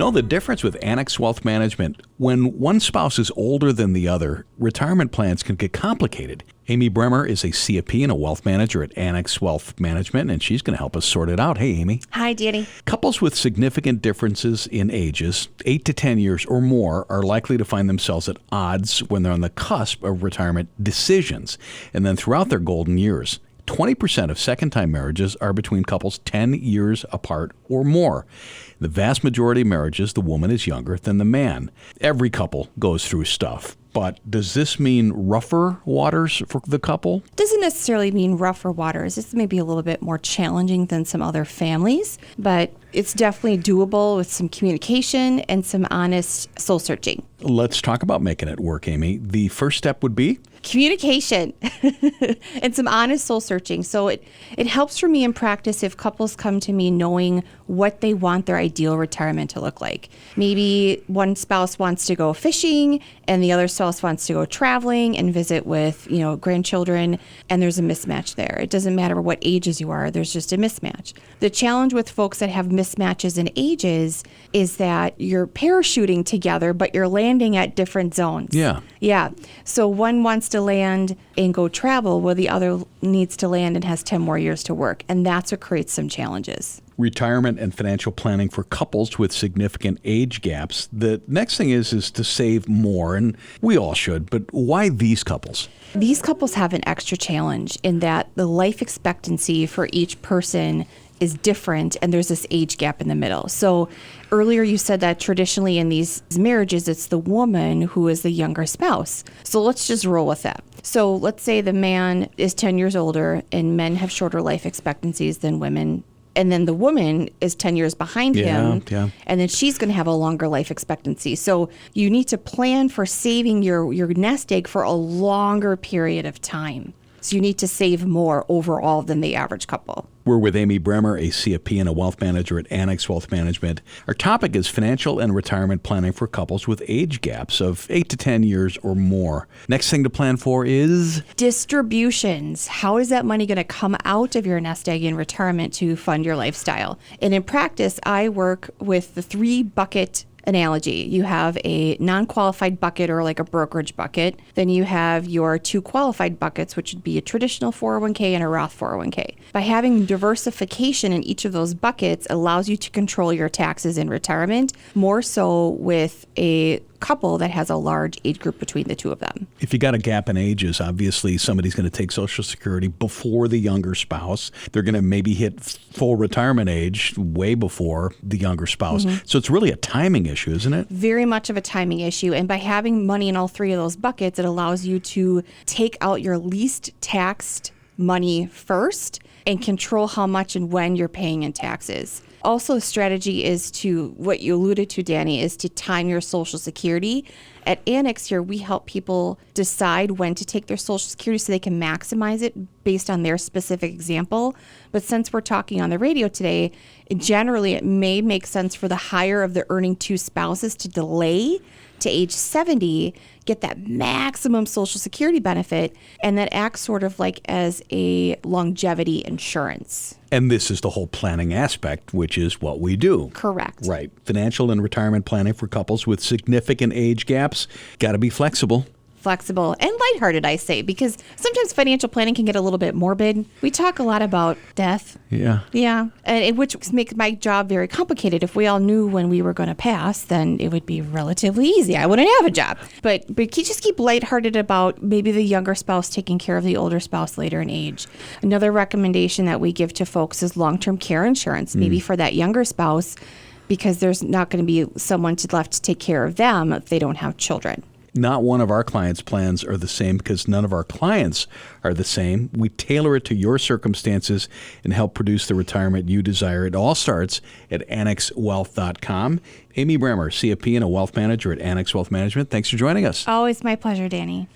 Know the difference with Annex Wealth Management. When one spouse is older than the other, retirement plans can get complicated. Amy Bremmer is a CFP and a wealth manager at Annex Wealth Management, and she's going to help us sort it out. Hey, Amy. Hi, Danny. Couples with significant differences in ages, 8 to 10 years or more, are likely to find themselves at odds when they're on the cusp of retirement decisions, and then throughout their golden years. 20% of second-time marriages are between couples 10 years apart or more. The vast majority of marriages, the woman is younger than the man. Every couple goes through stuff. But does this mean rougher waters for the couple? Doesn't necessarily mean rougher waters. It's maybe a little bit more challenging than some other families, but it's definitely doable with some communication and some honest soul searching. Let's talk about making it work, Amy. The first step would be? Communication and some honest soul searching. So it helps for me in practice if couples come to me knowing what they want their ideal retirement to look like. Maybe one spouse wants to go fishing and the other spouse wants to go traveling and visit with, grandchildren, and there's a mismatch there. It doesn't matter what ages you are, there's just a mismatch. The challenge with folks that have mismatches in ages is that you're parachuting together, but you're landing at different zones. Yeah. So one wants to land and go travel where the other needs to land and has 10 more years to work. And that's what creates some challenges. Retirement and financial planning for couples with significant age gaps. The next thing is to save more, and we all should, but why these couples? These couples have an extra challenge in that the life expectancy for each person is different, and there's this age gap in the middle. So earlier you said that traditionally in these marriages, it's the woman who is the younger spouse. So let's just roll with that. So let's say the man is 10 years older and men have shorter life expectancies than women. And then the woman is 10 years behind him, and then she's going to have a longer life expectancy. So you need to plan for saving your nest egg for a longer period of time. So you need to save more overall than the average couple. We're with Amy Bremmer, a CFP and a wealth manager at Annex Wealth Management. Our topic is financial and retirement planning for couples with age gaps of 8 to 10 years or more. Next thing to plan for is? Distributions. How is that money going to come out of your nest egg in retirement to fund your lifestyle? And in practice, I work with the 3-bucket analogy. You have a non-qualified bucket or like a brokerage bucket. Then you have your 2 qualified buckets, which would be a traditional 401k and a Roth 401k. By having diversification in each of those buckets allows you to control your taxes in retirement, more so with a couple that has a large age group between the two of them. If you got a gap in ages, obviously somebody's going to take Social Security before the younger spouse. They're going to maybe hit full retirement age way before the younger spouse. So it's really a timing issue, isn't it? Very much of a timing issue. And by having money in all 3 of those buckets, it allows you to take out your least taxed money first and control how much and when you're paying in taxes. Also, strategy is to, what you alluded to, Danny, is to time your Social Security. At Annex here, we help people decide when to take their Social Security so they can maximize it based on their specific example. But since we're talking on the radio today, generally it may make sense for the higher of the earning 2 spouses to delay to age 70, get that maximum Social Security benefit, and that acts sort of like as a longevity insurance. And this is the whole planning aspect, which is what we do. Correct. Right. Financial and retirement planning for couples with significant age gaps. Got to be flexible. Flexible and lighthearted, I say, because sometimes financial planning can get a little bit morbid. We talk a lot about death. Yeah. And which makes my job very complicated. If we all knew when we were going to pass, then it would be relatively easy. I wouldn't have a job. But just keep lighthearted about maybe the younger spouse taking care of the older spouse later in age. Another recommendation that we give to folks is long-term care insurance, maybe for that younger spouse, because there's not going to be someone left to take care of them if they don't have children. Not one of our clients' plans are the same because none of our clients are the same. We tailor it to your circumstances and help produce the retirement you desire. It all starts at annexwealth.com. Amy Bremmer, CFP and a wealth manager at Annex Wealth Management. Thanks for joining us. Always my pleasure, Danny.